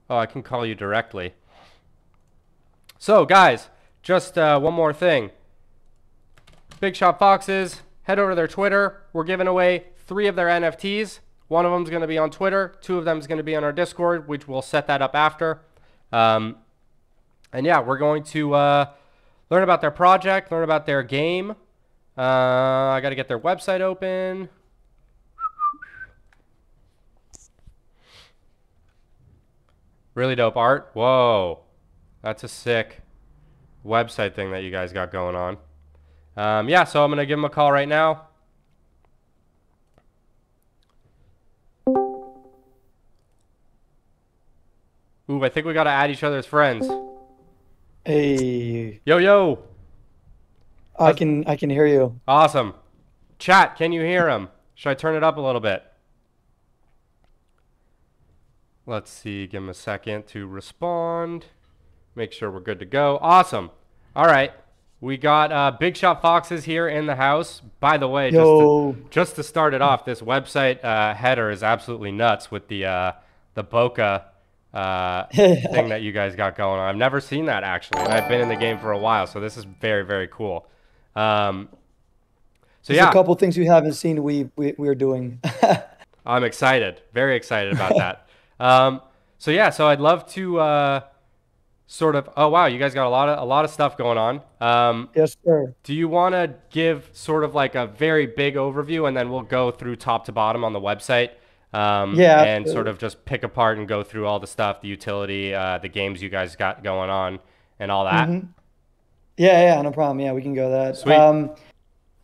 Oh, I can call you directly. So, guys, just one more thing. Big Shot Foxes, head over to their Twitter. We're giving away 3 of their NFTs. One of them is going to be on Twitter. 2 of them is going to be on our Discord, which we'll set that up after. And yeah, we're going to learn about their project, learn about their game. I got to get their website open. Really dope art. Whoa. That's a sick website thing that you guys got going on. Yeah, so I'm going to give them a call right now. Ooh, I think we got to add each other's friends. Hey, Yo, yo. I can hear you. Awesome. Chat, can you hear him? Should I turn it up a little bit? Let's see. Give him a second to respond. Make sure we're good to go. Awesome. All right. We got Big Shot Foxes here in the house. By the way, Yo, just to start it off, this website header is absolutely nuts with the bokeh thing that you guys got going on. I've never seen that actually, and I've been in the game for a while, so this is very, very cool. Um, so there's a yeah, couple things we haven't seen we're doing. I'm excited, very excited about that. So yeah, so I'd love to sort of. Oh wow, you guys got a lot of stuff going on. Yes, sir. Do you want to give sort of like a very big overview, and then we'll go through top to bottom on the website, Yeah, and sort absolutely. of just pick apart and go through all the stuff, the utility, the games you guys got going on, and all that? hmm Yeah, no problem. Yeah, we can go that. Sweet.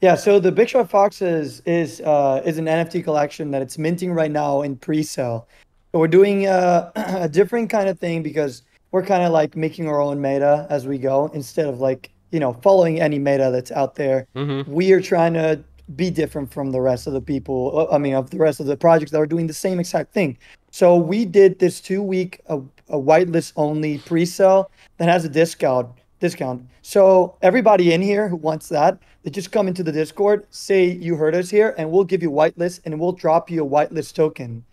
Yeah, so the Big Shot Foxes is an NFT collection that it's minting right now in pre-sale. So we're doing a different kind of thing because we're kind of like making our own meta as we go instead of like, following any meta that's out there. Mm-hmm. We are trying to be different from the rest of the people, I mean, of the rest of the projects that are doing the same exact thing. So we did this 2 week a whitelist only pre-sale that has a discount. So everybody in here who wants that, they just come into the Discord, say you heard us here, and we'll give you whitelist and we'll drop you a whitelist token.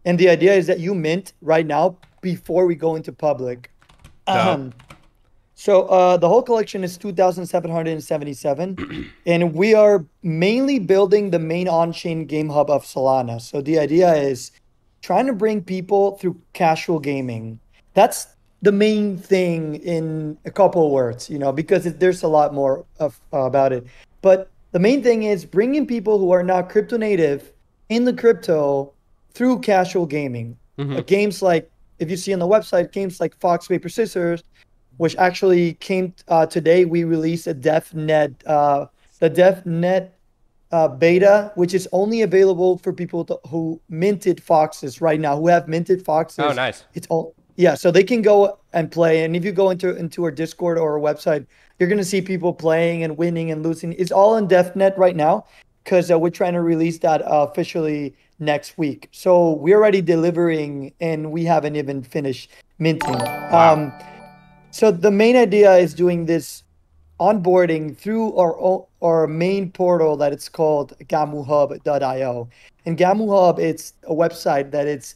And the idea is that you mint right now before we go into public. Dope. Um, so the whole collection is 2,777, and we are mainly building the main on-chain game hub of Solana. So the idea is trying to bring people through casual gaming. That's the main thing in a couple of words, because there's a lot more about it. But the main thing is bringing people who are not crypto native in the crypto through casual gaming. Mm-hmm. Games like, if you see on the website, games like Fox Paper Scissors, which actually came today. We released the DevNet beta, which is only available for people who minted foxes right now, who have minted Oh, foxes. nice. It's all Yeah, so they can go and play. And if you go into our Discord or our website, you're gonna see people playing and winning and losing. It's all in DevNet right now because we're trying to release that officially next week. So we're already delivering, and we haven't even finished minting. Wow. So the main idea is doing this onboarding through our main portal that it's called gamuhub.io. And Gamu Hub, it's a website that it's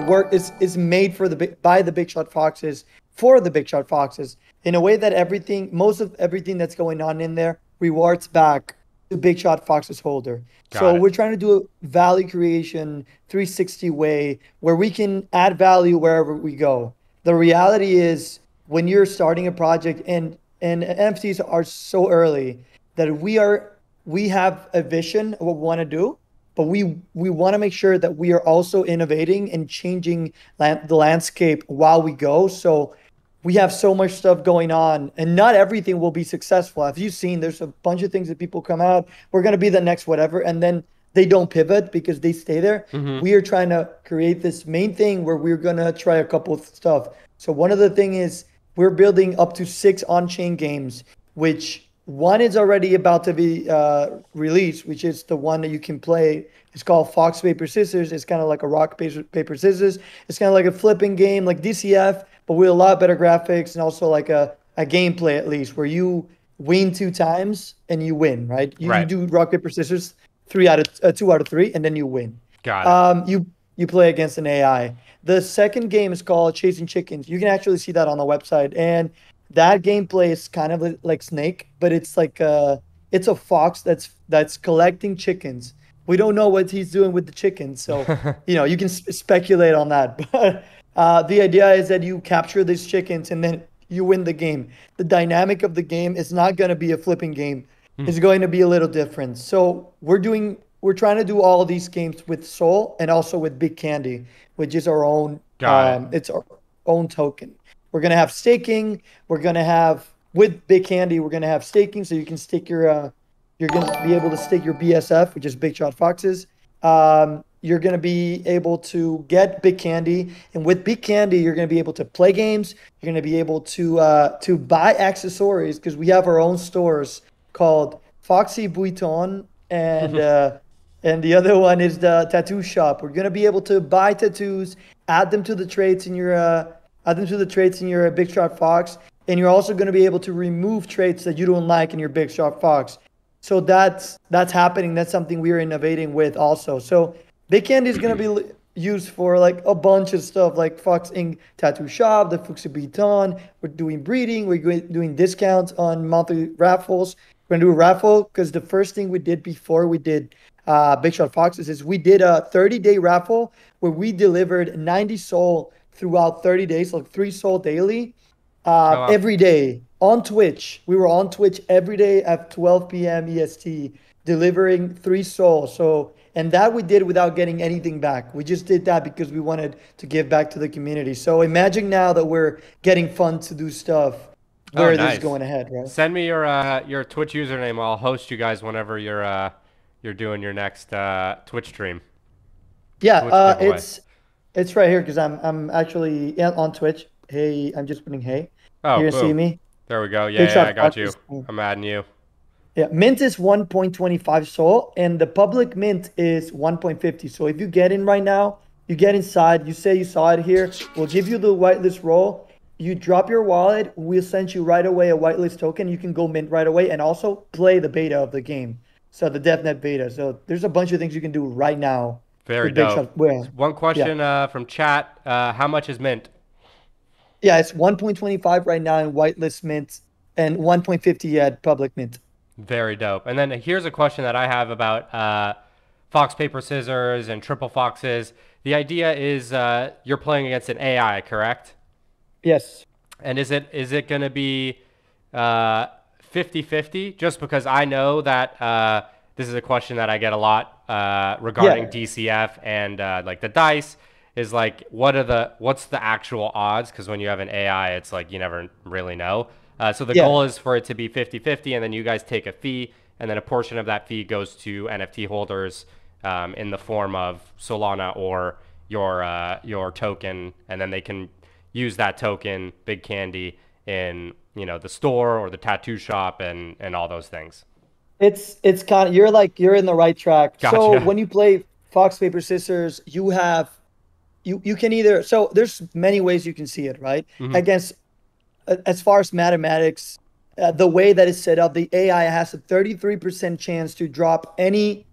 work is made by the Big Shot Foxes for the Big Shot Foxes in a way that most of everything that's going on in there rewards back to Big Shot Foxes holder. So Got it. we're trying to do a value creation 360 way where we can add value wherever we go. The reality is when you're starting a project and NFTs are so early that we have a vision of what we want to do, but we want to make sure that we are also innovating and changing the landscape while we go. So we have so much stuff going on, and not everything will be successful. Have you seen? There's a bunch of things that people come out. We're gonna be the next whatever, and then they don't pivot because they stay there. Mm-hmm. We are trying to create this main thing where we're gonna try a couple of stuff. So one of the thing is we're building up to 6 on-chain games, which one is already about to be released, which is the one that you can play. It's called Fox Paper Scissors. It's kind of like a rock paper scissors. It's kind of like a flipping game, like DCF, but with a lot better graphics and also like a gameplay at least, where you win 2 times and you win, right? You Right. do rock paper scissors 2 out of 3, and then you win. Got it. You you play against an AI. The second game is called Chasing Chickens. You can actually see that on the website, and that gameplay is kind of like Snake, but it's a fox that's collecting chickens. We don't know what he's doing with the chickens, so you can speculate on that. But the idea is that you capture these chickens and then you win the game. The dynamic of the game is not going to be a flipping game. It's going to be a little different. So we're trying to do all these games with Soul and also with BigCandy, which is our own Got it. it's our own token. We're gonna have staking. We're gonna have with BigCandy, we're gonna have staking, so you can stake you're gonna be able to stake your BSF, which is Big Shot Foxes. You're gonna be able to get BigCandy, and with BigCandy, you're gonna be able to play games. You're gonna be able to buy accessories because we have our own stores called Foxy Vuitton and the other one is the tattoo shop. We're gonna be able to buy tattoos, add them to the traits in your Big Shot Fox, and you're also gonna be able to remove traits that you don't like in your Big Shot Fox. So that's happening. That's something we're innovating with also. So Big Candy is gonna be used for like a bunch of stuff like Fox Ink Tattoo Shop, the Fuxi Beaton. We're doing breeding. Doing discounts on monthly raffles. We're gonna do a raffle because the first thing we did before we did Big Shot Foxes is we did a 30-day raffle where we delivered 90 soul throughout 30 days, like 3 soul daily, Oh, wow. every day on Twitch. We were on Twitch every day at 12 p.m. EST, delivering 3 soul. So, and that we did without getting anything back. We just did that because we wanted to give back to the community. So imagine now that we're getting funds to do stuff Oh, where this is nice. going ahead, right? Send me your Twitch username. I'll host you guys whenever you're doing your next Twitch stream, Yeah, Twitch giveaway. it's right here because I'm actually on Twitch. Hey, I'm just putting hey. Oh, You're gonna see boom. me. There we go. Big Yeah, yeah, I Shot got you. Foxes. I'm adding you. Yeah, mint is 1.25 soul, and the public mint is 1.50. So if you get in right now, you get inside, you say you saw it here, we'll give you the whitelist roll. You drop your wallet, we'll send you right away a whitelist token. You can go mint right away and also play the beta of the game. So the DevNet beta. So there's a bunch of things you can do right now Very with Big dope. Shot. Well, One yeah. question from chat. How much is mint? Yeah, it's 1.25 right now in whitelist mint and 1.50 at public mint. Very dope. And then here's a question that I have about fox, paper, scissors, and triple foxes. The idea is you're playing against an AI, correct? Yes. And is it going to be 50-50? Just because I know that this is a question that I get a lot regarding Yeah. DCF and like the dice is like what's the actual odds? Because when you have an AI, it's like you never really know. So the Yeah. goal is for it to be 50-50, and then you guys take a fee, and then a portion of that fee goes to NFT holders in the form of Solana or your token, and then they can use that token, Big Candy, in the store or the tattoo shop and all those things. It's kind of you're in the right track. So Gotcha. when you play Fox Paper Scissors, you can either so there's many ways you can see it, right? Hmm. Against as far as mathematics, the way that it's set up, the AI has a 33% chance to drop any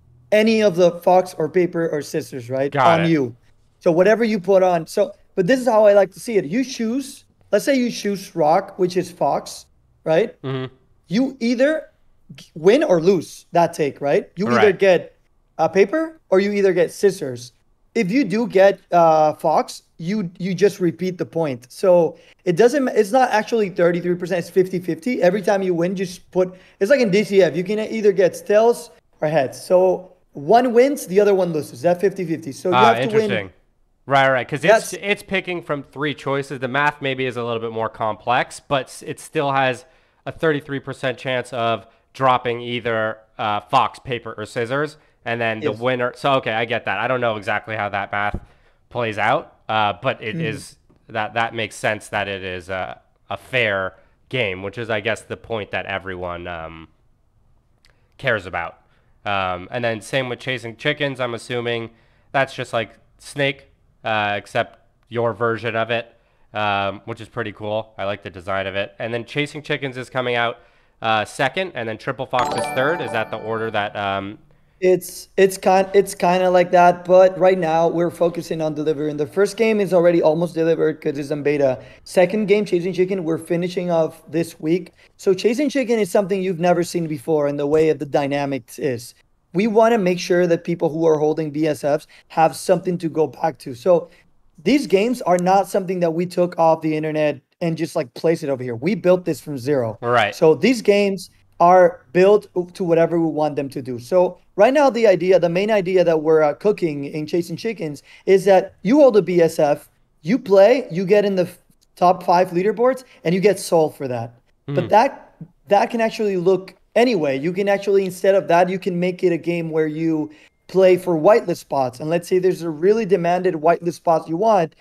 of the Fox or Paper or Scissors, right, Got on it. you. So whatever you put on. So, but this is how I like to see it. You choose, let's say you choose Rock, which is Fox, right? Hmm. You either win or lose that take, right? You either Right. get paper or you either get scissors. If you do get Fox, you just repeat the point. So it doesn't, it's not actually 33%, it's 50-50. Every time you win, just put, it's like in DCF, you can either get tails or heads. So one wins, the other one loses. That's 50-50. So you Ah, have to win. interesting. Right, because it's That's, it's picking from three choices. The math maybe is a little bit more complex, but it still has a 33% chance of dropping either fox, paper, or scissors, and then the yes. winner. So okay, I get that. I don't know exactly how that math plays out, but it Mhm. is that makes sense that it is a fair game, which is I guess the point that everyone cares about. And then same with chasing chickens. I'm assuming that's just like Snake, except your version of it, which is pretty cool. I like the design of it. And then chasing chickens is coming out second, and then triple fox is third. Is that the order that It's kind of like that, but right now we're focusing on delivering. The first game is already almost delivered because it's in beta. Second game, Chasing Chicken, we're finishing off this week. So Chasing Chicken is something you've never seen before in the way of the dynamics is. We want to make sure that people who are holding BSFs have something to go back to. So these games are not something that we took off the internet and just like place it over here. We built this from zero. Right. So these games are built to whatever we want them to do. So right now, the main idea that we're cooking in Chasing Chickens is that you hold a BSF, you play, you get in the top 5 leaderboards, and you get soul for that. But that can actually look anyway. You can actually, instead of that, you can make it a game where you play for whitelist spots. And let's say there's a really demanded whitelist spots you want.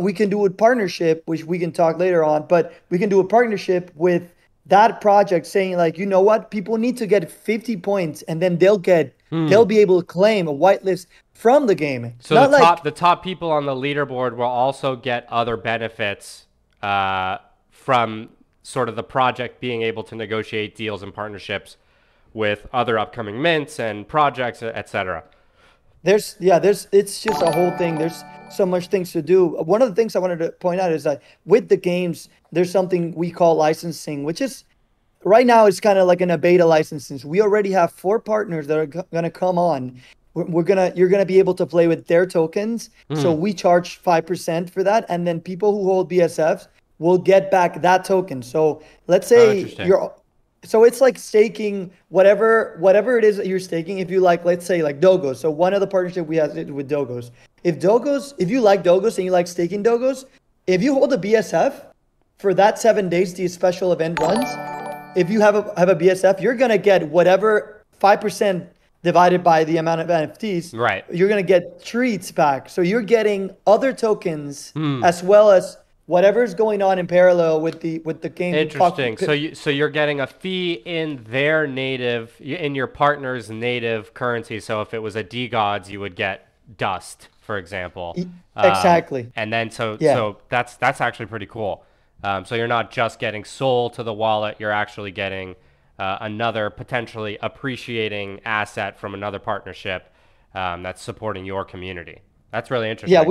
We can do a partnership, which we can talk later on, but we can do a partnership with that project saying like, you know what, people need to get 50 points and then they'll be able to claim a whitelist from the game. So the top people on the leaderboard will also get other benefits from sort of the project being able to negotiate deals and partnerships with other upcoming mints and projects, etc. It's just a whole thing. There's so much things to do. One of the things I wanted to point out is that with the games, there's something we call licensing, which is right now it's kind of like in a beta licensing. We already have 4 partners that are going to come on. You're gonna be able to play with their tokens. So we charge 5% for that, and then people who hold BSFs will get back that token. So let's say so it's like staking whatever it is that you're staking. If you like, let's say like Dogos. So one of the partnership we have is with Dogos. If you like Dogos and you like staking Dogos, if you hold a BSF for that 7 days the special event runs, if you have a BSF, you're gonna get whatever 5% divided by the amount of NFTs. Right. You're gonna get treats back. So you're getting other tokens as well as whatever's going on in parallel with the game. Interesting. So you're getting a fee in your partner's native currency. So if it was a DGods, you would get dust, for example. Exactly. And then so that's actually pretty cool. So you're not just getting soul to the wallet, you're actually getting another potentially appreciating asset from another partnership that's supporting your community. That's really interesting.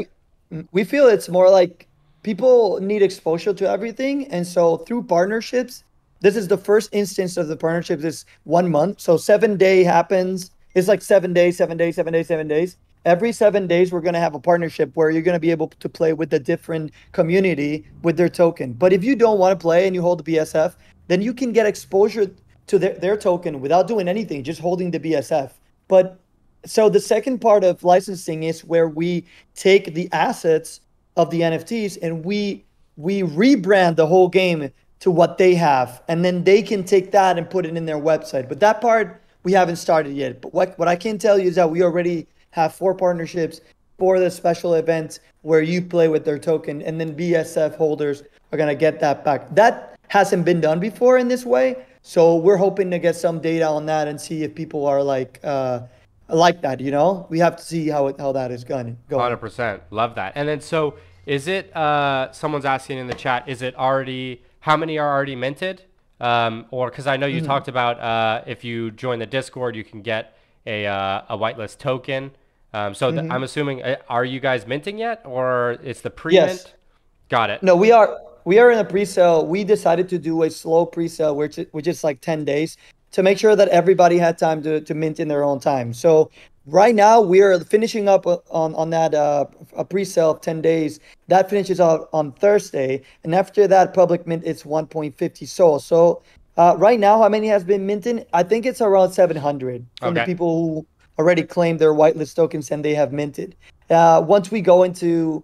Yeah, we feel it's more like people need exposure to everything. And so through partnerships, this is the first instance of the partnership is 1 month. So 7 day happens. It's like 7 days, 7 days, 7 days, 7 days. Every 7 days, we're going to have a partnership where you're going to be able to play with a different community with their token. But if you don't want to play and you hold the BSF, then you can get exposure to their token without doing anything, just holding the BSF. But so the second part of licensing is where we take the assets of the NFTs and we rebrand the whole game to what they have, and then they can take that and put it in their website. But that part we haven't started yet. But what I can tell you is that we already have 4 partnerships for the special events where you play with their token, and then BSF holders are gonna get that back. That hasn't been done before in this way, so we're hoping to get some data on that and see if people are like that. You know, we have to see how that is going. 100%, love that. And then so. Is it, someone's asking in the chat, how many are already minted? Or, because I know you talked about if you join the Discord, you can get a whitelist token. I'm assuming, are you guys minting yet? Or it's the pre-mint? Yes. Got it. No, we are in a pre-sale. We decided to do a slow pre-sale, which is like 10 days, to make sure that everybody had time to mint in their own time. So right now, we are finishing up on that a pre-sale of 10 days. That finishes out on Thursday. And after that, public mint, it's 1.50 SOL. So right now, how many has been minted? I think it's around 700 from the people who already claimed their whitelist tokens and they have minted. Once we go into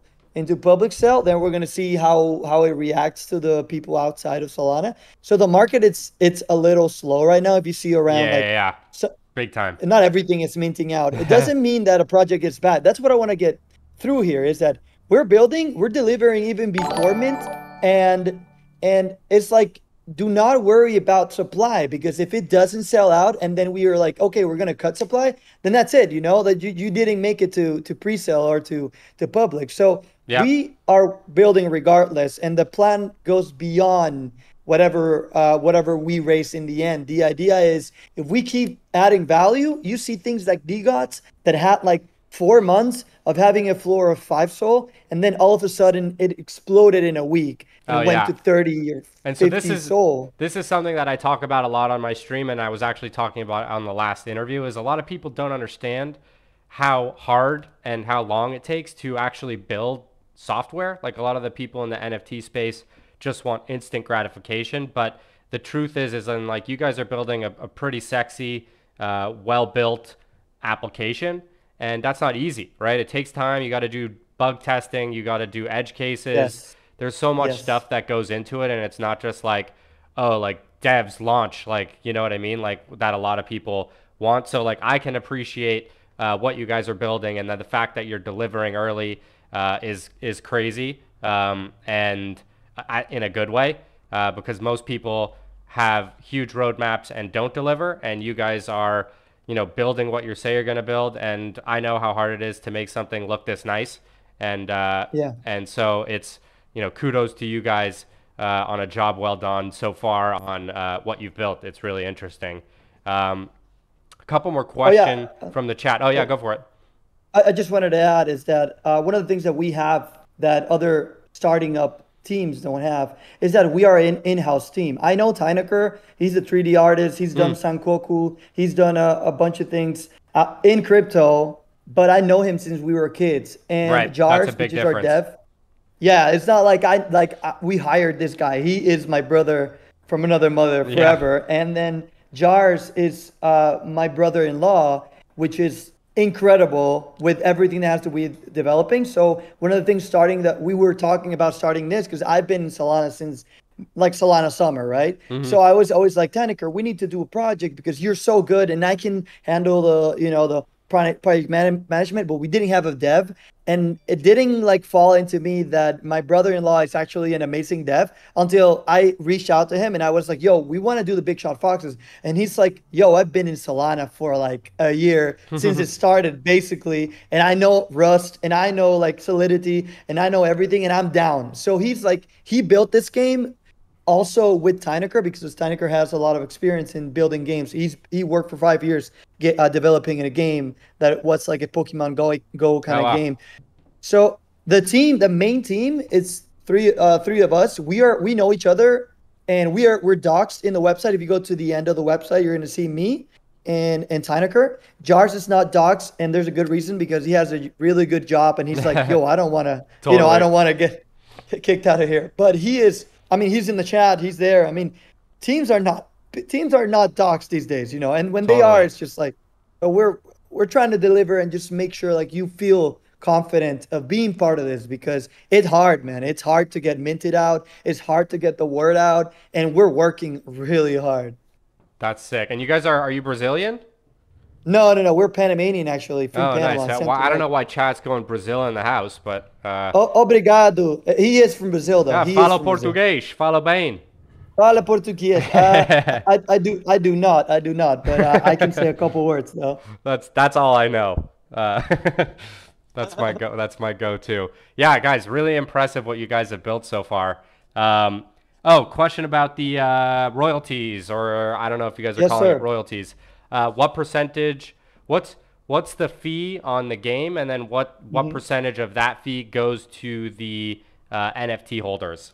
public sale, then we're going to see how it reacts to the people outside of Solana. So the market, it's a little slow right now. If you see around So, big time. Not everything is minting out. It doesn't mean that a project is bad. That's what I want to get through here is that we're delivering even before mint. And it's like, do not worry about supply, because if it doesn't sell out and then we are like, okay, we're going to cut supply, then that's it. You know, that you didn't make it to pre-sale or to public. So we are building regardless. And the plan goes beyond whatever we race in the end. The idea is if we keep adding value, you see things like DGOTS that had like 4 months of having a floor of 5 SOL, and then all of a sudden it exploded in a week Oh and went yeah. to 30 or And so 50 SOL. this is something that I talk about a lot on my stream, and I was actually talking about on the last interview. Is a lot of people don't understand how hard and how long it takes to actually build software. Like a lot of the people in the NFT space just want instant gratification, but the truth is in like you guys are building a pretty sexy, well built application, and that's not easy, right? It takes time. You got to do bug testing. You got to do edge cases. Yes. There's so much Yes. stuff that goes into it, and it's not just like, oh, like devs launch, like, you know what I mean, like that a lot of people want. So like I can appreciate what you guys are building, and then the fact that you're delivering early is crazy, and in a good way, because most people have huge roadmaps and don't deliver, and you guys are, you know, building what you say you're going to build. And I know how hard it is to make something look this nice, Yeah. and so it's, you know, kudos to you guys on a job well done so far on what you've built. It's really interesting. A couple more Oh yeah. question from the chat. Oh yeah, go for it. I just wanted to add is that one of the things that we have that other starting up teams don't have is that we are an in-house team. I know Tyneker, he's a 3D artist, he's done Sankoku, he's done a bunch of things in crypto, but I know him since we were kids. And Right, that's a Jars, big which is our difference. dev, yeah, it's not like we hired this guy. He is my brother from another mother Yeah, forever. And then Jars is my brother-in-law, which is incredible with everything that has to be with developing. So one of the things starting that we were talking about starting this because I've been in Solana since like Solana summer, right? So I was always like, Taneker, we need to do a project because you're so good and I can handle the management, but we didn't have a dev. And it didn't like fall into me that my brother-in-law is actually an amazing dev until I reached out to him and I was like, yo, we want to do the Big Shot Foxes. And he's like, yo, I've been in Solana for like a year since it started basically. And I know Rust and I know like Solidity and I know everything and I'm down. So he's like, he built this game also with Tyneker because Tyneker has a lot of experience in building games. He worked for 5 years developing in a game that was like a Pokemon Go kind oh of wow. game. So the main team is three of us. We know each other, and we're doxed in the website. If you go to the end of the website, you're gonna see me and Tyneker. Jars is not doxed, and there's a good reason because he has a really good job, and he's like, yo, I don't want to, I Totally. don't want to get kicked out of here. But he is. I mean, he's in the chat. He's there. I mean, teams are not doxed these days, And when they are, Totally. it's just like we're trying to deliver and just make sure like you feel confident of being part of this because it's hard, man. It's hard to get minted out. It's hard to get the word out, and we're working really hard. That's sick. And you guys are you Brazilian? No, no, no. We're Panamanian actually from Oh, nice. Panama, Well, I don't Central. know why chat's going Brazil in the house, but Obrigado. He is from Brazil, though. yeah, He is fala from Brazil. português, fala bem. Fala português. I do not, but I can say a couple words though. That's all I know. That's my go-to. Yeah, guys, really impressive what you guys have built so far. Oh, question about the royalties, or I don't know if you guys are Yes, calling it sir. royalties. What percentage? What's the fee on the game, and then what percentage of that fee goes to the NFT holders?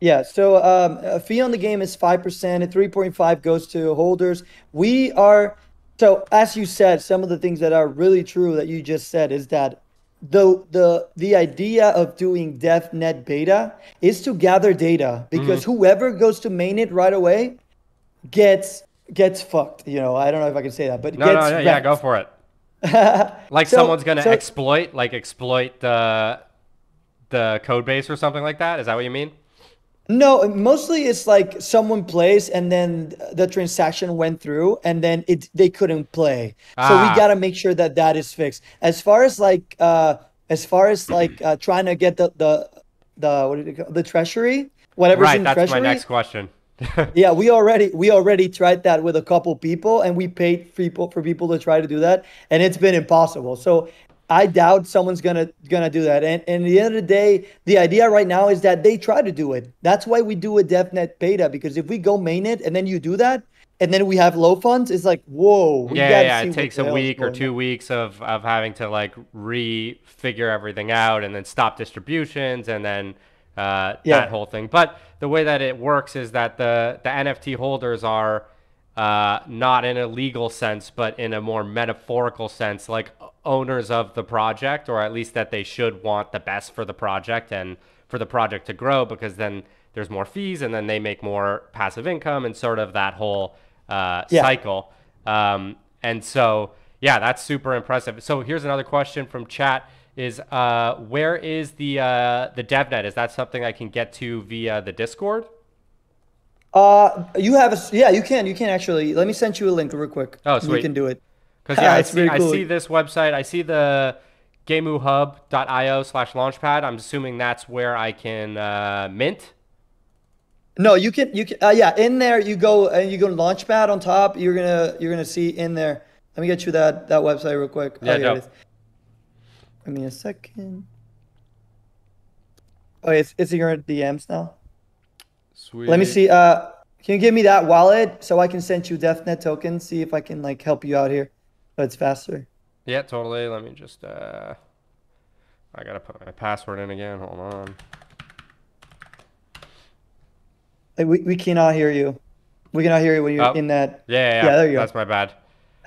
Yeah, so a fee on the game is 5%, and 3.5 goes to holders. We are so as you said, some of the things that are really true that you just said is that the idea of doing dev net beta is to gather data because whoever goes to mainnet right away gets fucked. I don't know if I can say that, but No, no, gets yeah, yeah, go wrecked. for it. Like So someone's gonna so exploit the code base or something like that. Is that what you mean? No, mostly it's like someone plays and then the transaction went through and then they couldn't play. So we got Ah, to make sure that that is fixed. As far as like trying to get the what did it call the treasury, whatever's right. in the That's my treasury. next question. Yeah, we already tried that with a couple people and we paid people to try to do that and it's been impossible. So I doubt someone's gonna do that. And at the end of the day, the idea right now is that they try to do it. That's why we do a DevNet beta, because if we go mainnet and then you do that, and then we have low funds, it's like, whoa, we Yeah, got to yeah. see It what takes the a hell is week or going on. 2 weeks of having to like refigure everything out and then stop distributions and then that Yeah, whole thing. But the way that it works is that the NFT holders are not in a legal sense, but in a more metaphorical sense, like owners of the project, or at least that they should want the best for the project and for the project to grow, because then there's more fees and then they make more passive income and sort of that whole yeah. cycle. And so, yeah, that's super impressive. So here's another question from chat: Is where is the DevNet? Is that something I can get to via the Discord? You have yeah, you can actually. Let me send you a link real quick, Oh, and you sweet. can do it. Because yeah, That's pretty I cool. see this website. I see the gamuhub.io/launchpad. I'm assuming that's where I can mint. No, you can yeah, in there you go and you go Launchpad on top. You're gonna see in there. Let me get you that website real quick. Oh, Yeah, here it dope. is. Give me a second. Oh, it's in your DMs now. Let me Sweet. see. Can you give me that wallet so I can send you DefNet tokens? See if I can like help you out here, but it's faster. Yeah, totally. Let me just I gotta put my password in again. Hold on. Like, we cannot hear you. We cannot hear you when you're Oh, in that. yeah, yeah, yeah. Yeah, there you That's my bad.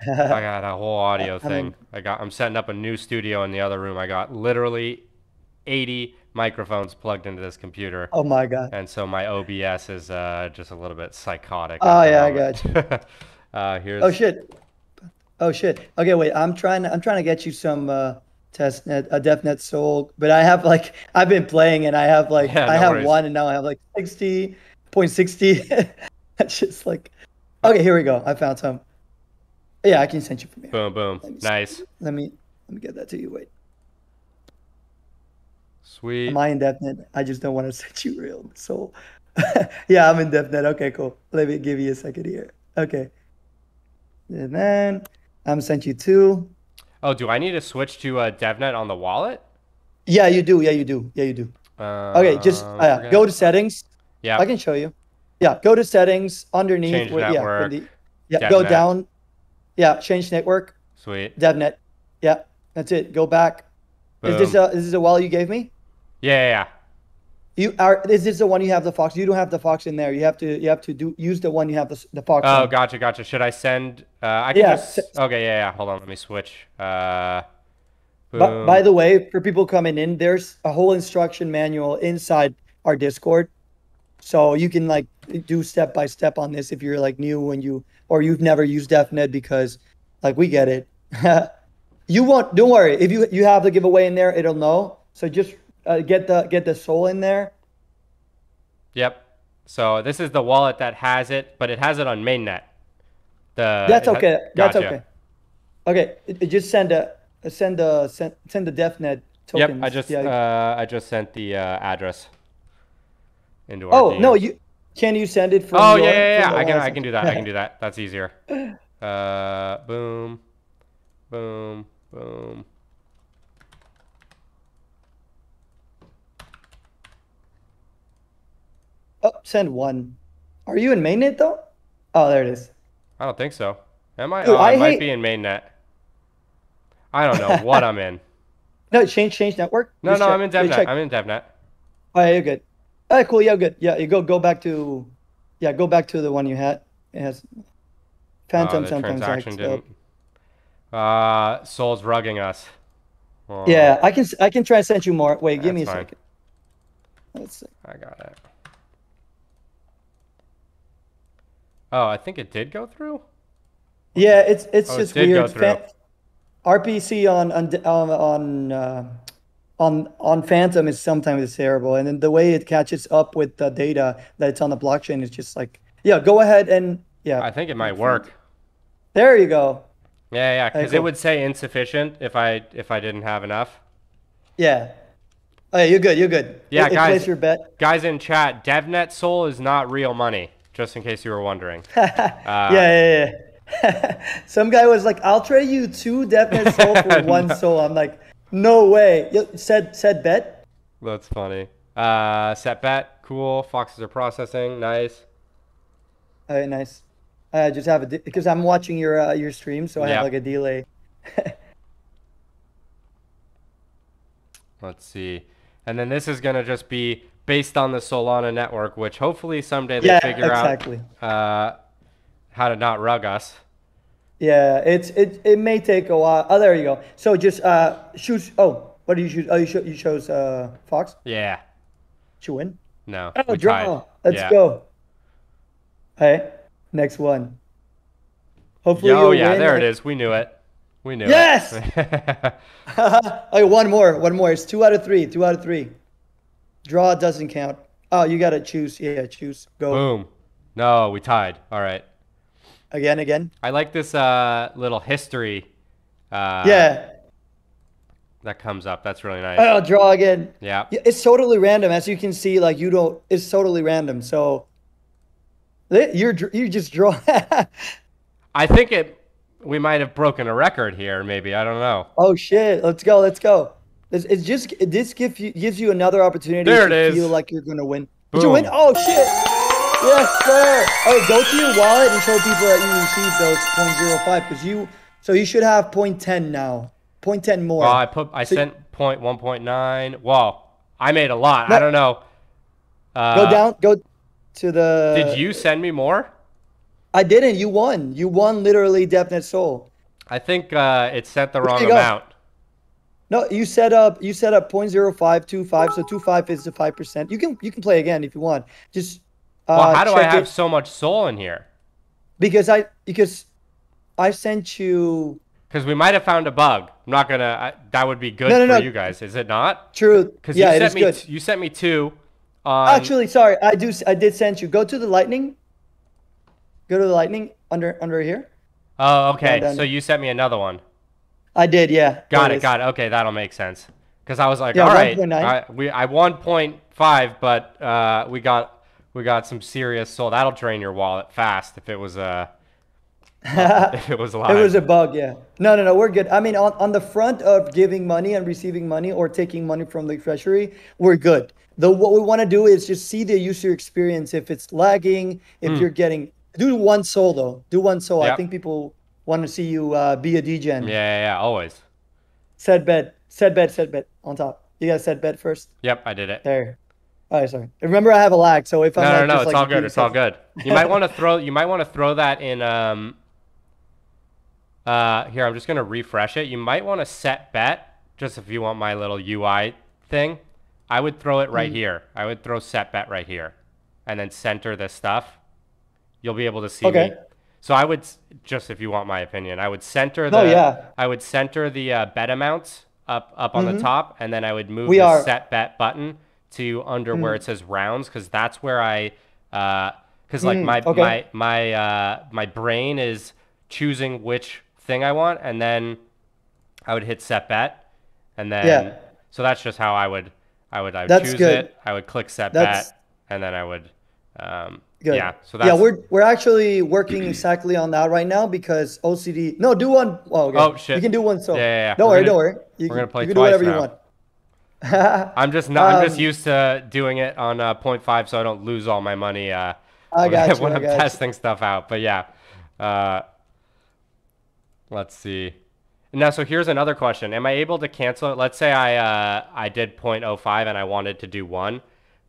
I go. got a whole audio I'm thing. in. I'm setting up a new studio in the other room. I got literally 80 microphones plugged into this computer. Oh my God. And so my OBS is just a little bit psychotic at Oh the yeah, I moment. got you. Oh Here's shit. Oh shit. Okay, wait. I'm trying to get you some testnet, a DefNet Soul, but I have like I've been playing and yeah, I no have worries. one and now I have like 60.60. That's just like okay, here we go. I found some. Yeah, I can send you from here. Boom, boom. Let me see. Nice. Let me let me get that to you. Wait. Am Sweet. I in DefNet? I just don't want to send you real soul. Yeah, I'm in DefNet. Okay, cool. Let me give you a second here. Okay. And then I'm sent you two. Oh, do I need to switch to DevNet on the wallet? Yeah, you do. Yeah, you do. Yeah, you do. Okay, just We're go gonna. to settings. I Yep. can show you. Yeah, go to settings underneath Change where yeah, in network. the yeah, go DevNet. down. Yeah, change network, Sweet. DevNet. Yeah, that's it. Go back. Boom. Is this a wallet you gave me? Yeah, yeah, yeah. You are is this the one you have the Fox? You don't have the Fox in there. You have to do use the one you have the Fox Oh, on. gotcha, gotcha. Should I send? I can Yeah. just. Okay, yeah, yeah. Hold on, let me switch. But by Boom. the way, for people coming in, there's a whole instruction manual inside our Discord. So you can like do step by step on this if you're like new and or you've never used DefNet because like we get it. You won't, don't worry. If you have the giveaway in there, it'll know. So just get the soul in there. Yep. So this is the wallet that has it, but it has it on mainnet. That's okay. That's Gotcha. okay. Okay, just send the DefNet Yep. tokens. Yeah. I just sent the address into our Oh no, DMs. can you send it from Oh yeah, your yeah, from yeah. the one I I can sent do that. I can you? do that. That's easier. Boom, boom, boom. Oh, send one. Are you in mainnet though? Oh, there it is. I don't think so. Am I? Dude, Oh, I I might be hate. in mainnet. I don't know what I'm in. No, change network. No, Just no, I'm check. in Yeah, DevNet. check. I'm in DevNet. Oh, yeah, you're good. All right, cool. Yeah, good. Yeah, you go back to. Yeah, go back to the one you had. It has Phantom The sometimes transaction acts up. didn't. Soul's rugging us. Yeah, I can try and send you more. Wait, give That's me a fine. second. Let's see. I got it. Oh, I think it did go through. Yeah, it's Oh, it just did go weird. through. RPC on Phantom is sometimes terrible, and then the way it catches up with the data that's on the blockchain is just like, yeah, go ahead and yeah, I think it might on Phantom. work. There you go. Yeah, yeah, Hey, because it cool. would say insufficient if I didn't have enough. Yeah. Oh, yeah, you're good. You're good. Yeah, Place guys, your bet. guys in chat, DevNet Soul is not real money, just in case you were wondering. Yeah, yeah, yeah. Some guy was like, "I'll trade you two DevNet Soul for one No, soul." I'm like, No way. Said bet. That's funny. Set bet. Cool. Foxes are processing. Nice. All right, nice. I just have because I'm watching your stream, so I have like Yep. a delay. Let's see. And then this is going to just be based on the Solana network, which hopefully someday they Yeah, figure out exactly. how to not rug us. Yeah, it may take a while. Oh, there you go. So just choose. Oh, what do you choose? Oh, you chose Fox. Yeah. Did you win? No. Oh, We tied. draw. Let's Yeah. go. Hey, next one. Hopefully Yo, you'll yeah, win. there it is. We knew it. We knew Yes. it. Oh, one more. One more. It's 2 out of 3. 2 out of 3. Draw doesn't count. Oh, you gotta choose. Yeah, choose. Go. Boom. No, we tied. All right. Again. I like this little history Yeah. that comes up. That's really nice. Oh, draw again. Yeah. Yeah, it's totally random. As you can see, like you don't. It's totally random. So you just draw. I think we might have broken a record here, maybe. I don't know. Oh shit! Let's go. Let's go. It's just this gives you another opportunity There to it is. feel like you're gonna win. Did you win? Boom. Oh shit! Yes, sir. Oh, go to your wallet and show people that you received those 0.05 because you. So you should have 0.10 now. 0.10 more. Well, I So- sent 1.9. Whoa. I made a lot. No. I don't know. Go down. Go to the. Did you send me more? I didn't. You won. You won literally DevNet Soul. I think it sent the wrong you go. amount. No, you set up 0.0525. So 25 is the 5%. You can play again if you want. Just Well, how do I check have it. so much soul in here? Because I sent you. Because we might have found a bug. I'm not gonna. That would be good No, for no. you guys, is it not? True. Because Yeah, you it is sent me good. you sent me 2. On, Actually, sorry, I did send you. Go to the lightning. Go to the lightning under here. Oh, okay. down. So you sent me another one. I did, yeah. Got There it. is. Got it. Okay, that'll make sense. Because I was like, Yeah, all right, 1.9. I won 0.5, but we got some serious soul. That'll drain your wallet fast if it was if it was live. It was a bug, yeah. No, we're good. I mean, on the front of giving money and receiving money or taking money from the treasury, we're good. What we want to do is just see the user experience. If it's lagging, if you're getting, do one soul though. Do one soul. Yep. I think people want to see you be a degen. Yeah, always. Set bet on top. You gotta set bet first. Yep, I did it. There. All right, sorry. Remember, I have a lag, so if I'm like, No, just it's like all good. doing It's all something- good. You might want to throw that in here, I'm just gonna refresh it. You might want to set bet, just if you want my little UI thing. I would throw it right here. I would throw set bet right here, and then center this stuff. You'll be able to see me. So I would, just if you want my opinion, I would center the I would center the bet amounts up on the top, and then I would move the set bet button to under where it says rounds, because that's where I because like my brain is choosing which thing I want, and then I would hit set bet, and then so that's just how I would choose it. I would click set bet, and then I would Good. yeah. So that's, we're actually working exactly on that right now because OCD. No, do one. Oh, okay. Oh shit. You can do one. So yeah. Don't worry. We're gonna play you can twice do whatever now. you want. I'm just used to doing it on 0.5 so I don't lose all my money I got you, when I I'm got you. testing stuff out. But yeah. Let's see. Now, so here's another question. Am I able to cancel it? Let's say I did 0.05 and I wanted to do 1.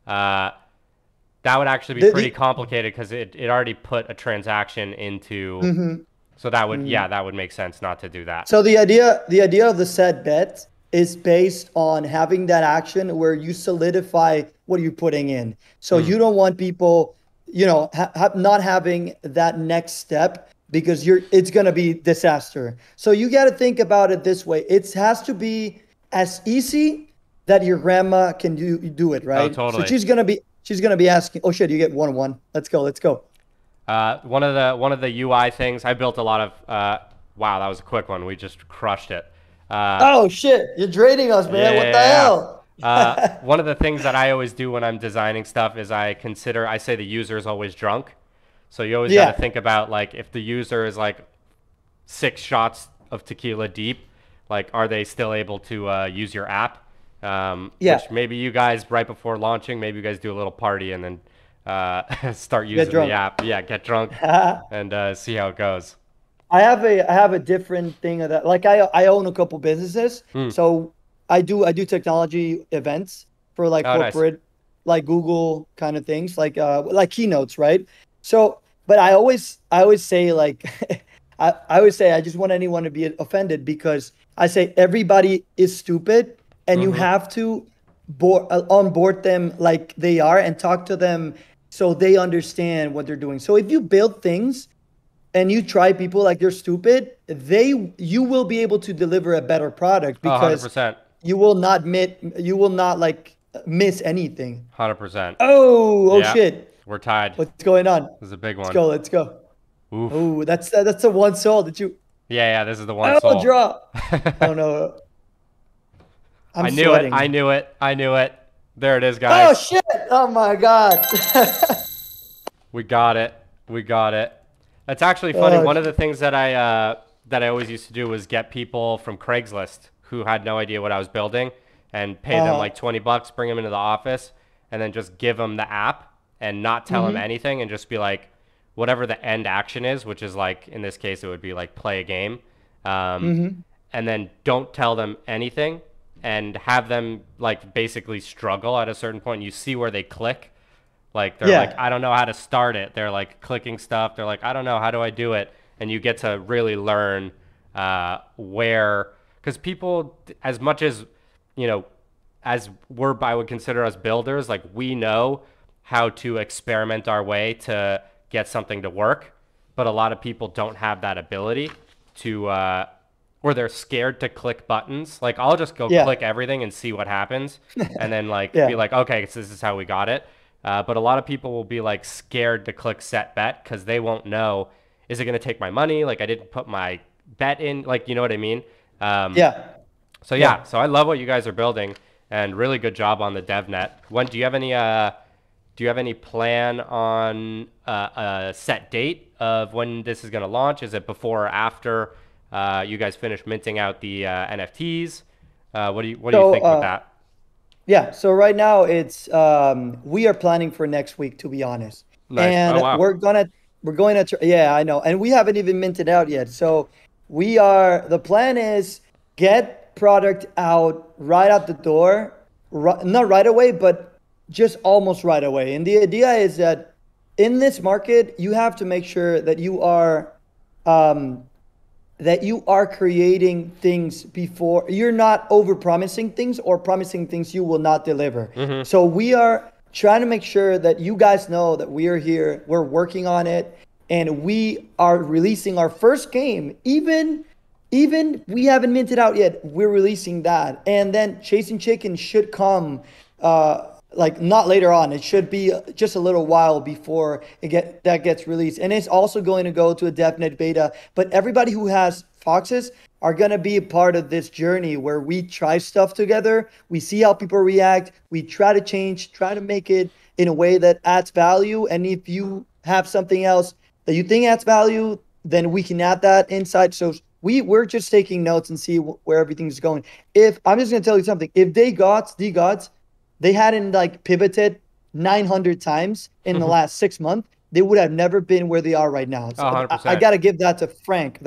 That would actually be pretty complicated because it already put a transaction into. So that would that would make sense not to do that. So the idea of the set bet is based on having that action where you solidify what you're putting in. So you don't want people, not having that next step because it's going to be disaster. So you got to think about it this way. It has to be as easy that your grandma can do it, right? Oh, totally. So she's going to be asking, oh shit, you get 1-1. Let's go. One of the UI things I built a lot of. Wow, that was a quick one. We just crushed it. Oh shit, you're draining us, man. What the hell? One of the things that I always do when I'm designing stuff is I say the user is always drunk. So you always got to think about, like, if the user is like 6 shots of tequila deep, Like, are they still able to use your app? Yeah, Which maybe you guys right before launching, maybe you guys do a little party and then start get using the drunk. app. Yeah, get drunk and see how it goes. I have a different thing of that. Like I own a couple businesses, Hmm. so I do technology events for like Oh, nice. corporate, like Google kind of things, like keynotes, right? So, but I always say like I always say I just want anyone to be offended because I say everybody is stupid and you Mm-hmm. have to onboard them like they are and talk to them so they understand what they're doing. So if you build things and you try people like they're stupid, you will be able to deliver a better product Oh, because 100%. you will not like miss anything. 100%. Oh Yeah, shit. we're tied. What's going on? This is a big Let's one. go, let's go. Oof. Oh, that's a one soul. Did you Yeah, yeah, this is the one Oh, soul. draw. Oh no. I'm I knew it. I sweating. knew it. I knew it. There it is, Oh guys. shit. Oh my God. We got it. We got it. That's actually funny. Oh, One of the things that I always used to do was get people from Craigslist who had no idea what I was building and pay them uh, like 20 bucks, bring them into the office, and then just give them the app and not tell them mm-hmm. anything and just be like, whatever the end action is, which is like in this case it would be like play a game, um, Mm-hmm. and then don't tell them anything and have them like basically struggle at a certain point. You see where they click, like they're like, Yeah. I don't know how to start it. They're like clicking stuff. They're like, I don't know, how do I do it? And you get to really learn where, because people, as much as you know, as I would consider us builders, like we know how to experiment our way to get something to work, but a lot of people don't have that ability to, or they're scared to click buttons. Like I'll just go Yeah. click everything and see what happens, and then like be Yeah. like, okay, so this is how we got it. But a lot of people will be like scared to click set bet because they won't know, is it going to take my money? Like I didn't put my bet in, like you know what I mean? Um, Yeah. so Yeah. yeah, so I love what you guys are building and really good job on the DevNet. When do you have any plan on a set date of when this is going to launch? Is it before or after you guys finish minting out the NFTs? What do you So think with that? yeah, so right now it's we are planning for next week to be honest. Nice. Oh And wow. we're going to yeah, I know. And we haven't even minted out yet. So the plan is get product out right out the door, not right away, but just almost right away. And the idea is that in this market, you have to make sure um that you are creating things before you're not over promising things or promising things you will not deliver. Mm-hmm. So we are trying to make sure that you guys know that we are here, we're working on it, and we are releasing our first game. Even we haven't minted out yet, we're releasing that. And then Chasing Chicken should come like not later on. It should be just a little while before that gets released. And it's also going to go to a DevNet beta. But everybody who has Foxes are going to be a part of this journey where we try stuff together. We see how people react. We try to change, try to make it in a way that adds value. And if you have something else that you think adds value, then we can add that inside. So we're just taking notes and see where everything's going. If I'm just going to tell you something, if the gods, they hadn't like pivoted 900 times in the last 6 months, they would have never been where they are right now. Oh, So I 100%. got to give that to Frank.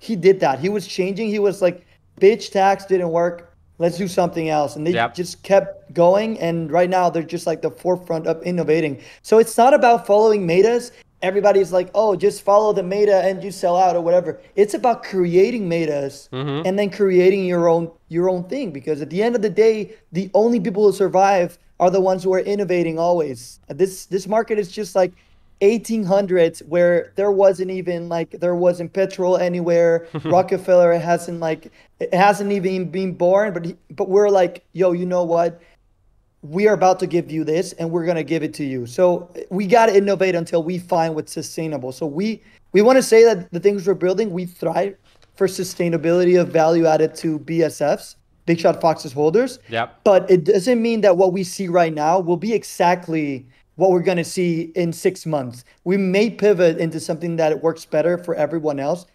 He did that. He was changing. He was like, bitch tax didn't work. Let's do something else. And they Yep. just kept going. And right now they're just like the forefront of innovating. So it's not about following metas. Everybody's like, oh, just follow the meta and you sell out or whatever. It's about creating metas Mm-hmm. and then creating your own thing. Because at the end of the day, the only people who survive are the ones who are innovating always. This market is just like 1800s where there wasn't petrol anywhere. Rockefeller it hasn't even been born, but we're like, yo, you know what? We are about to give you this and we're going to give it to you. So we got to innovate until we find what's sustainable. So we want to say that the things we're building, we thrive for sustainability of value added to BSFs, Big Shot Foxes holders. Yep. But it doesn't mean that what we see right now will be exactly what we're going to see in 6 months. We may pivot into something that works better for everyone else.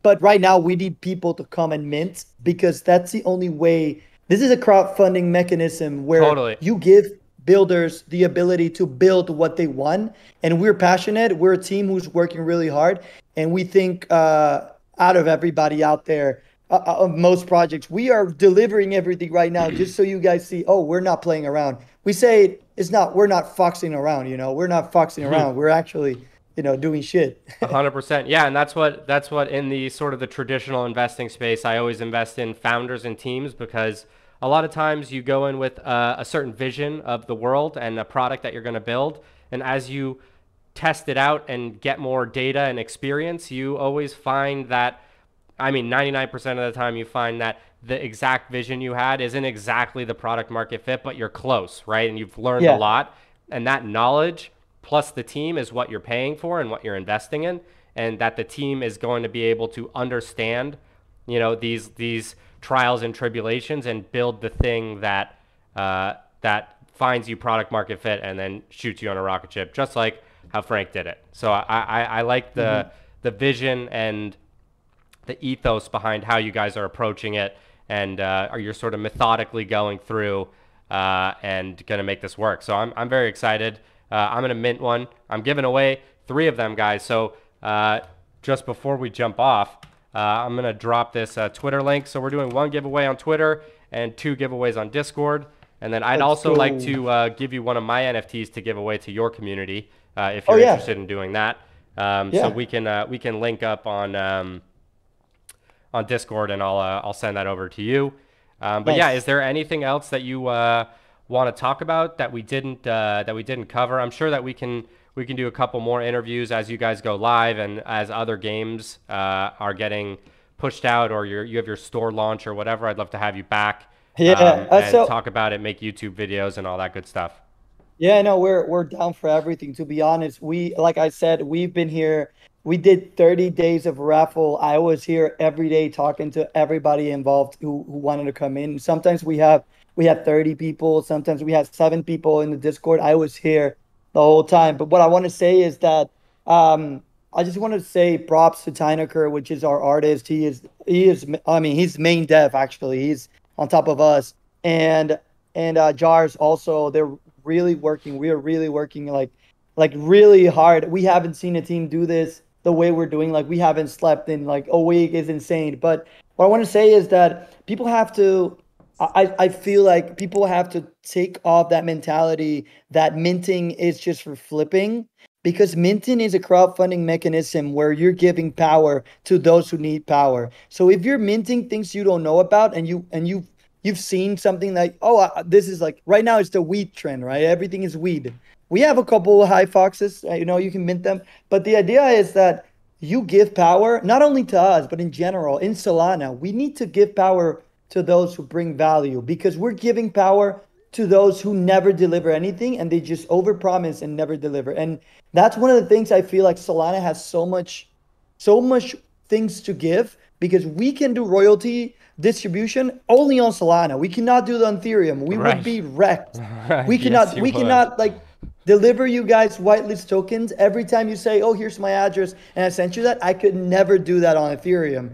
But right now, we need people to come and mint because that's the only way. This is a crowdfunding mechanism where Totally. you give builders the ability to build what they want. And we're passionate. We're a team who's working really hard. And we think out of everybody out there, of most projects, we are delivering everything right now just so you guys see, oh, we're not playing around. We say it's not, we're not foxing around, we're not foxing around. We're actually, doing shit. 100%. Yeah, and that's what in the sort of the traditional investing space, I always invest in founders and teams because a lot of times you go in with a certain vision of the world and a product that you're going to build, and as you test it out and get more data and experience, you always find that, I mean, 99% of the time you find that the exact vision you had isn't exactly the product market fit, but you're close, right? And you've learned a Yeah. lot, and that knowledge plus the team is what you're paying for and what you're investing in, and that the team is going to be able to understand, these trials and tribulations and build the thing that finds you product market fit and then shoots you on a rocket ship, just like how Frank did it. So I like the vision and the ethos behind how you guys are approaching it, and are you're sort of methodically going through and going to make this work. So I'm very excited. I'm going to mint one. I'm giving away 3 of them, guys. So just before we jump off, I'm going to drop this Twitter link. So we're doing 1 giveaway on Twitter and 2 giveaways on Discord. And then I'd Let's also like go. to give you one of my NFTs to give away to your community if Oh you're yeah. interested in doing that. So Yeah. we can link up on Discord, and I'll send that over to you. But yeah, is Nice. there anything else that you want to talk about that we didn't cover? I'm sure that we can do a couple more interviews as you guys go live and as other games are getting pushed out, or you have your store launch or whatever. I'd love to have you back Yeah. and So talk about it, make YouTube videos and all that good stuff. yeah, no, we're down for everything. To be honest, like I said, we've been here. We did 30 days of raffle. I was here every day talking to everybody involved who wanted to come in. Sometimes we had 30 people, sometimes we had 7 people in the Discord. I was here the whole time. But what I want to say is that I just want to say props to Tynaker, which is our artist. He is I mean, he's main dev actually. He's on top of us. And Jars also, they're really working. We are really working like really hard. We haven't seen a team do this the way we're doing. Like we haven't slept in like a week is insane. But what I want to say is that people have to I feel like people have to take off that mentality that minting is just for flipping, because minting is a crowdfunding mechanism where you're giving power to those who need power. So if you're minting things you don't know about, and you've seen something like, oh, this is like right now it's the weed trend, right? Everything is weed. We have a couple of high foxes, you can mint them, but the idea is that you give power not only to us but in general in Solana. We need to give power to those who bring value, because we're giving power to those who never deliver anything, and they just overpromise and never deliver. And that's one of the things I feel like Solana has so much things to give, because we can do royalty distribution only on Solana. We cannot do it on Ethereum. We would Right. be wrecked. We Yes, cannot you we would. cannot like deliver you guys whitelist tokens every time you say, "Oh, here's my address," and I sent you that. I could never do that on Ethereum.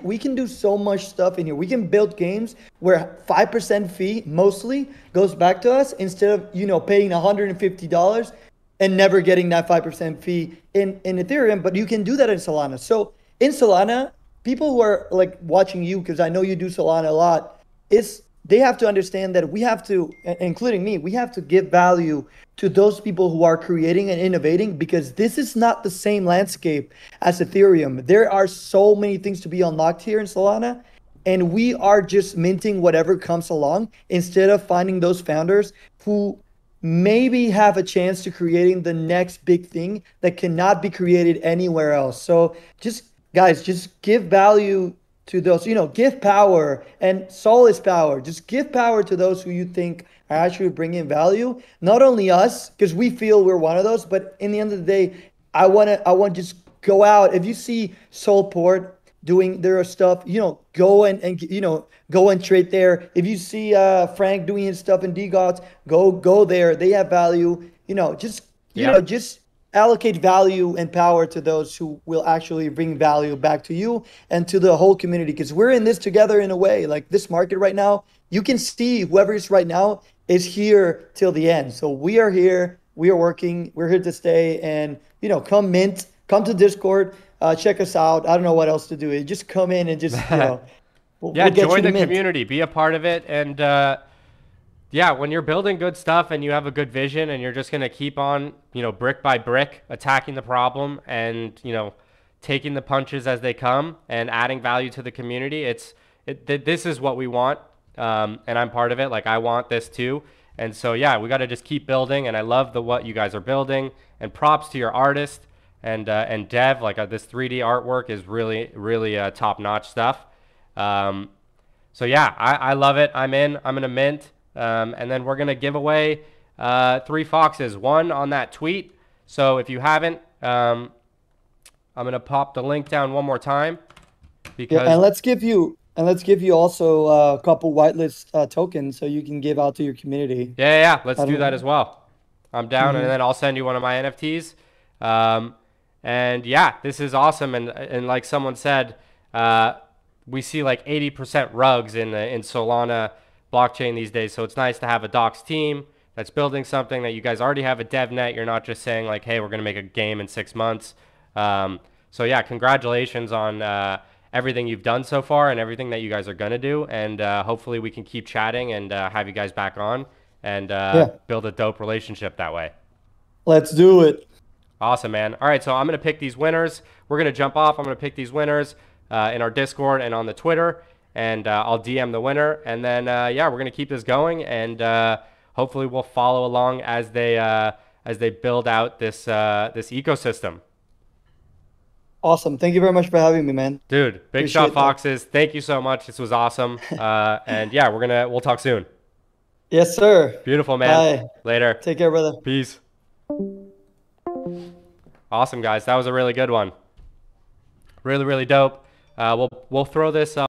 We can do so much stuff in here. We can build games where 5% fee mostly goes back to us, instead of, paying $150 and never getting that 5% fee in Ethereum, but you can do that in Solana. So in Solana, people who are like watching you, because I know you do Solana a lot, is they have to understand that we have to, including me, we have to give value to those people who are creating and innovating, because this is not the same landscape as Ethereum. There are so many things to be unlocked here in Solana, and we are just minting whatever comes along, instead of finding those founders who maybe have a chance to creating the next big thing that cannot be created anywhere else. So just guys, just give value to those, give power, and Soul is power. Just give power to those who you think are actually bringing value. Not only us, because we feel we're one of those, but in the end of the day, I want to just go out. If you see Soulport doing their stuff, go and go and trade there. If you see Frank doing his stuff in DGOTS, go there. They have value. Just Yep. just allocate value and power to those who will actually bring value back to you and to the whole community. Because we're in this together in a way. Like this market right now, you can see whoever is right now is here till the end. So we are here, we are working, we're here to stay. And come Mint, come to Discord, check us out. I don't know what else to do. Just come in and just Yeah, we'll get you join to the Mint. community, be a part of it, and yeah, when you're building good stuff and you have a good vision and you're just going to keep on, brick by brick attacking the problem and, taking the punches as they come and adding value to the community, this is what we want. And I'm part of it. Like I want this too. And so, yeah, we got to just keep building. And I love what you guys are building, and props to your artist and Dev. Like this 3D artwork is really, really top notch stuff. So yeah, I love it. I'm going to mint. And then we're going to give away 3 foxes, one on that tweet. So if you haven't, I'm going to pop the link down one more time because And let's give you also a couple whitelist tokens so you can give out to your community. yeah, let's do that as well. I'm down, and Mhm. then I'll send you one of my NFTs. And yeah, this is awesome. And like someone said, we see like 80% rugs in Solana blockchain these days. So it's nice to have a docs team that's building something that you guys already have a dev net. You're not just saying like, hey, we're going to make a game in 6 months. So yeah, congratulations on everything you've done so far and everything that you guys are going to do. And hopefully we can keep chatting and have you guys back on and Yeah, build a dope relationship that way. let's do it. Awesome, man. All right, so I'm going to pick these winners. We're going to jump off. I'm going to pick these winners in our Discord and on the Twitter. And I'll DM the winner, and then yeah, we're gonna keep this going, and hopefully we'll follow along as they build out this ecosystem. Awesome. Thank you very much for having me, man. Dude, Big Appreciate Shot that. Foxes, thank you so much. This was awesome, and yeah, we'll talk soon. Yes, sir. Beautiful, man. Bye. Later. Take care, brother. Peace. Awesome, guys. That was a really good one. Really, really dope. We'll throw this.